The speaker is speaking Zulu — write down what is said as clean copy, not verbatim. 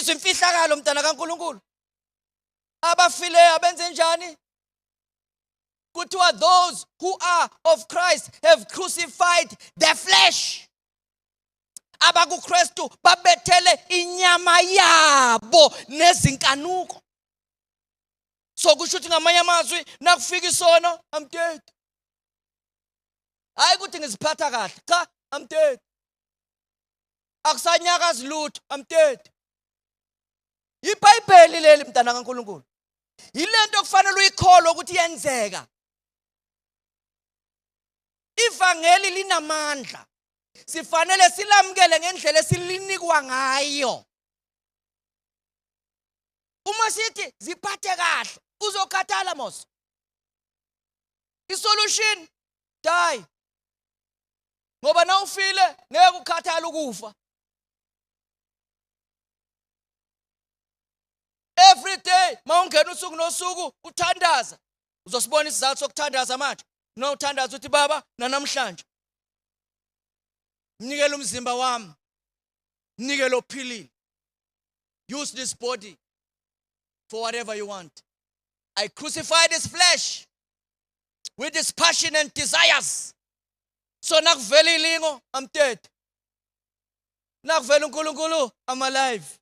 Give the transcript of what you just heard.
uzwa imfihlakalo mntana kaNkulunkulu. Abafileyo abenze njani? Kuthiwa those who are of Christ have crucified the flesh. AbakuKristu babethele inyama yabo nezinkanuko. So kusho ukuthi ngamanye amazwi nakufika isono, I'm dead. Hayi ukuthi ngiziphatha kahle, cha, I'm dead. Akusanyakazi lutho, I'm dead. IBhayibheli leli mntana kaNkulunkulu. Yilento kufanele uyikholwe ukuthi iyenzeka. Ivangeli linamandla. Sifanele silamukele ngendlela esilinikwa ngayo. Uma sithi ziphathe kahle, uzokhathala mos. Isolution, die. Ngoba na ufile ngeke ukhathala ukufa. Every day mawungena usuku nosuku uthandaza. Uzosibona isizathu sokuthandaza manje. No uthandaza uthi baba namhlanje mnikele umzimba wami. Mnikele ophilile. Use this body for whatever you want. I crucify this flesh with its passion and desires. So nakuvela ilingo, I'm dead. Nakuvela uNkulunkulu, I'm alive.